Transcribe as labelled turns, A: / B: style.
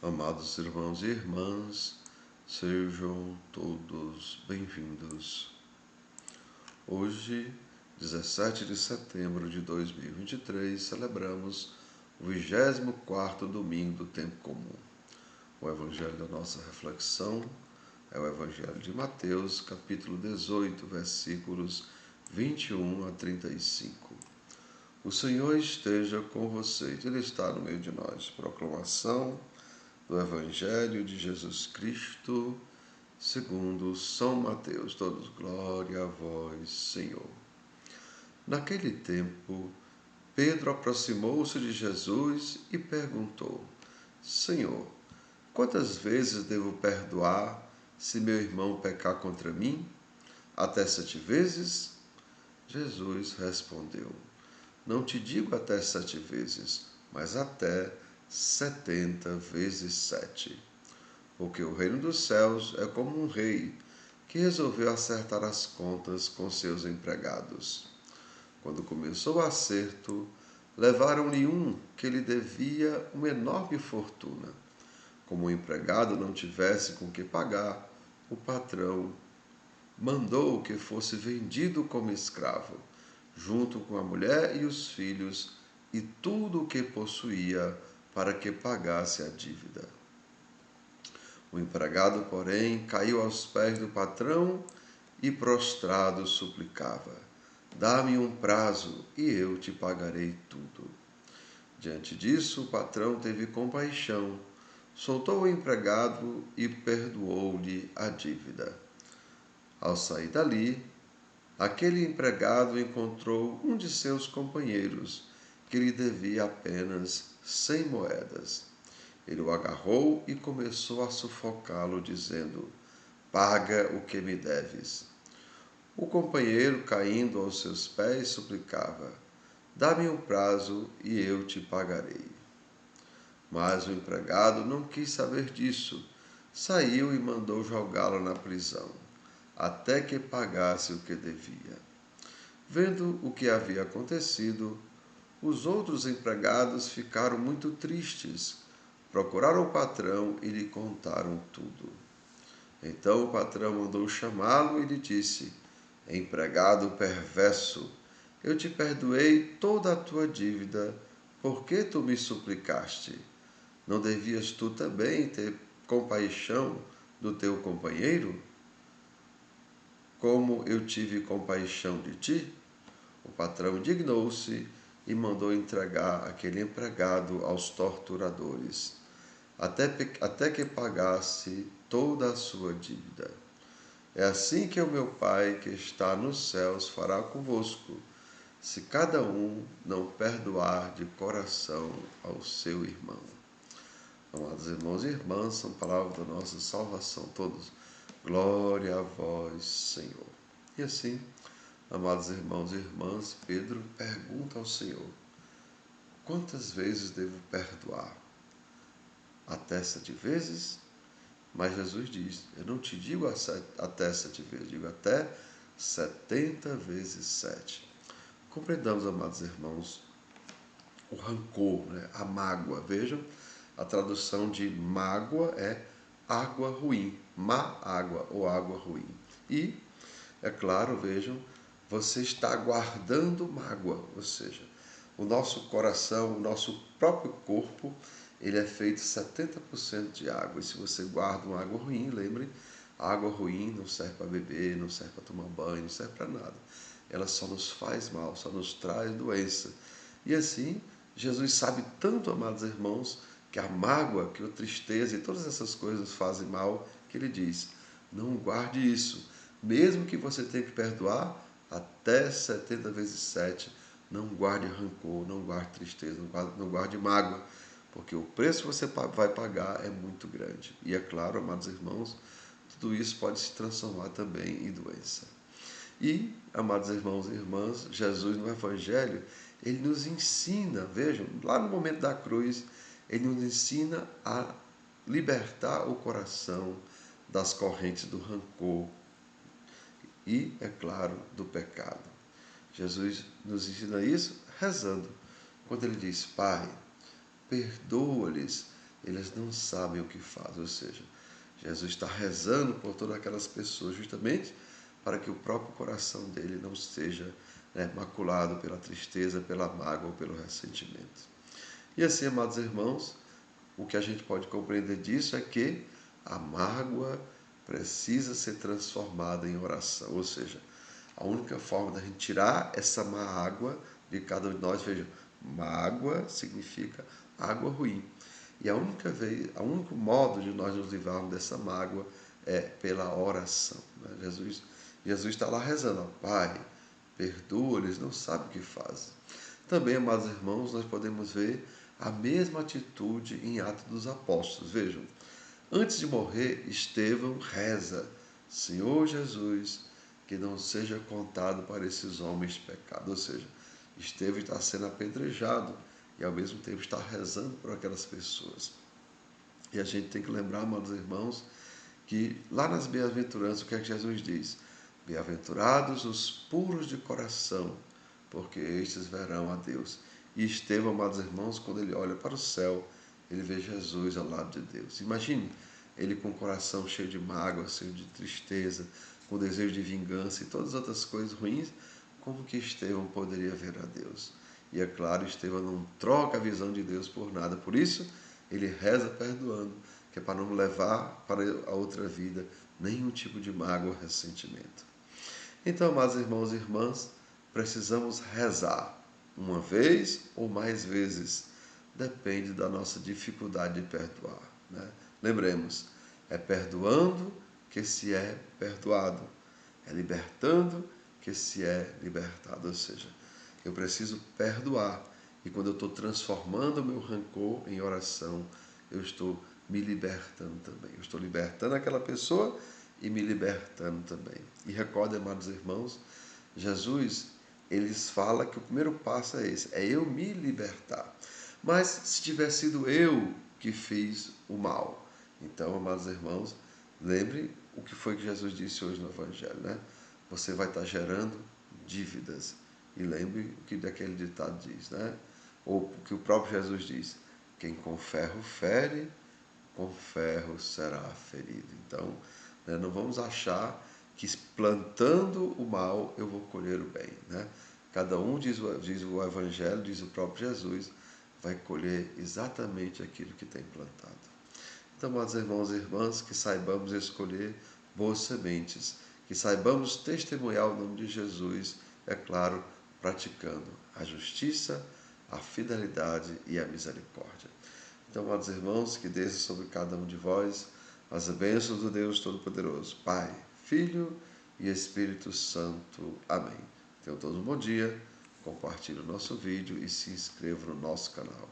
A: Amados irmãos e irmãs, sejam todos bem-vindos. Hoje, 17 de setembro de 2023, celebramos o 24º domingo do tempo comum. O evangelho da nossa reflexão é o evangelho de Mateus, capítulo 18, versículos 21 a 35. O Senhor esteja com vocês, Ele está no meio de nós. Proclamação do Evangelho de Jesus Cristo, segundo São Mateus. Todos, glória a vós, Senhor. Naquele tempo, Pedro aproximou-se de Jesus e perguntou: Senhor, quantas vezes devo perdoar se meu irmão pecar contra mim? Até 7 vezes? Jesus respondeu: Não te digo até 7 vezes, mas até 70 vezes 7. Porque o reino dos céus é como um rei que resolveu acertar as contas com seus empregados. Quando começou o acerto, levaram-lhe um que lhe devia uma enorme fortuna. Como o empregado não tivesse com que pagar, o patrão mandou que fosse vendido como escravo, junto com a mulher e os filhos e tudo o que possuía, para que pagasse a dívida. O empregado, porém, caiu aos pés do patrão e, prostrado, suplicava: Dá-me um prazo e eu te pagarei tudo. Diante disso, o patrão teve compaixão, soltou o empregado e perdoou-lhe a dívida. Ao sair dali, aquele empregado encontrou um de seus companheiros, que lhe devia apenas 100 moedas. Ele o agarrou e começou a sufocá-lo, dizendo: Paga o que me deves. O companheiro, caindo aos seus pés, suplicava: Dá-me um prazo e eu te pagarei. Mas o empregado não quis saber disso. Saiu e mandou jogá-lo na prisão, até que pagasse o que devia. Vendo o que havia acontecido, os outros empregados ficaram muito tristes. Procuraram o patrão e lhe contaram tudo. Então o patrão mandou chamá-lo e lhe disse: Empregado perverso, eu te perdoei toda a tua dívida, por que tu me suplicaste? Não devias tu também ter compaixão do teu companheiro, como eu tive compaixão de ti? O patrão indignou-se e mandou entregar aquele empregado aos torturadores, até que pagasse toda a sua dívida. É assim que o meu Pai, que está nos céus, fará convosco, se cada um não perdoar de coração ao seu irmão. Amados irmãos e irmãs, são palavras da nossa salvação. Todos, glória a vós, Senhor. E assim, amados irmãos e irmãs, Pedro pergunta ao Senhor: quantas vezes devo perdoar? Até 7 vezes? Mas Jesus diz: eu não te digo até 7 vezes, digo até 70 vezes 7. Compreendamos, amados irmãos, o rancor, né? A mágoa. Vejam, a tradução de mágoa é água ruim, má água ou água ruim. E, é claro, vejam, você está guardando mágoa, ou seja, o nosso coração, o nosso próprio corpo, ele é feito 70% de água. E se você guarda uma água ruim, lembre, a água ruim não serve para beber, não serve para tomar banho, não serve para nada. Ela só nos faz mal, só nos traz doença. E assim, Jesus sabe tanto, amados irmãos, que a mágoa, que a tristeza e todas essas coisas fazem mal, que ele diz: não guarde isso. Mesmo que você tenha que perdoar até 70 vezes 7, não guarde rancor, não guarde tristeza, não guarde mágoa, porque o preço que você vai pagar é muito grande. E é claro, amados irmãos, tudo isso pode se transformar também em doença. E, amados irmãos e irmãs, Jesus no Evangelho, ele nos ensina, vejam, lá no momento da cruz, ele nos ensina a libertar o coração das correntes do rancor e, é claro, do pecado. Jesus nos ensina isso rezando, quando ele diz: Pai, perdoa-lhes, eles não sabem o que fazem. Ou seja, Jesus está rezando por todas aquelas pessoas justamente para que o próprio coração dele não seja maculado pela tristeza, pela mágoa ou pelo ressentimento. E assim, amados irmãos, o que a gente pode compreender disso é que a mágoa precisa ser transformada em oração. Ou seja, a única forma da gente tirar essa má água de cada um de nós, veja, mágoa significa água ruim. E a única vez, o único modo de nós nos livrarmos dessa mágoa é pela oração. Jesus está lá rezando, ó, Pai, perdoa, eles não sabem o que fazem. Também, amados irmãos, nós podemos ver a mesma atitude em Atos dos Apóstolos. Vejam, antes de morrer, Estevão reza, Senhor Jesus, que não seja contado para esses homens pecado. Ou seja, Estevão está sendo apedrejado e ao mesmo tempo está rezando por aquelas pessoas. E a gente tem que lembrar, amados irmãos, que lá nas bem-aventuranças, o que é que Jesus diz? Bem-aventurados os puros de coração, porque estes verão a Deus. E Estevão, amados irmãos, quando ele olha para o céu, ele vê Jesus ao lado de Deus. Imagine ele com o coração cheio de mágoa, cheio de tristeza, com desejo de vingança e todas as outras coisas ruins, como que Estevão poderia ver a Deus? E é claro, Estevão não troca a visão de Deus por nada. Por isso, ele reza perdoando, que é para não levar para a outra vida nenhum tipo de mágoa ou ressentimento. Então, amados irmãos e irmãs, precisamos rezar uma vez ou mais vezes. Depende da nossa dificuldade de perdoar. Né? Lembremos, é perdoando que se é perdoado. É libertando que se é libertado. Ou seja, eu preciso perdoar. E quando eu estou transformando o meu rancor em oração, eu estou me libertando também. Eu estou libertando aquela pessoa e me libertando também. E recordem, amados irmãos, Jesus, eles fala que o primeiro passo é esse, é eu me libertar. Mas se tiver sido eu que fiz o mal, então, amados irmãos, lembre o que foi que Jesus disse hoje no Evangelho, né? Você vai estar gerando dívidas. E lembre o que daquele ditado diz, né? Ou o que o próprio Jesus diz, quem com ferro fere, com ferro será ferido. Então, né, não vamos achar que plantando o mal eu vou colher o bem. Né? Cada um, diz o Evangelho, diz o próprio Jesus, vai colher exatamente aquilo que tem plantado. Então, meus irmãos e irmãs, que saibamos escolher boas sementes, que saibamos testemunhar o nome de Jesus, é claro, praticando a justiça, a fidelidade e a misericórdia. Então, amados irmãos, que desça sobre cada um de vós as bênçãos do Deus Todo-Poderoso, Pai, Filho e Espírito Santo. Amém. Tenham todos um bom dia, compartilhe o nosso vídeo e se inscreva no nosso canal.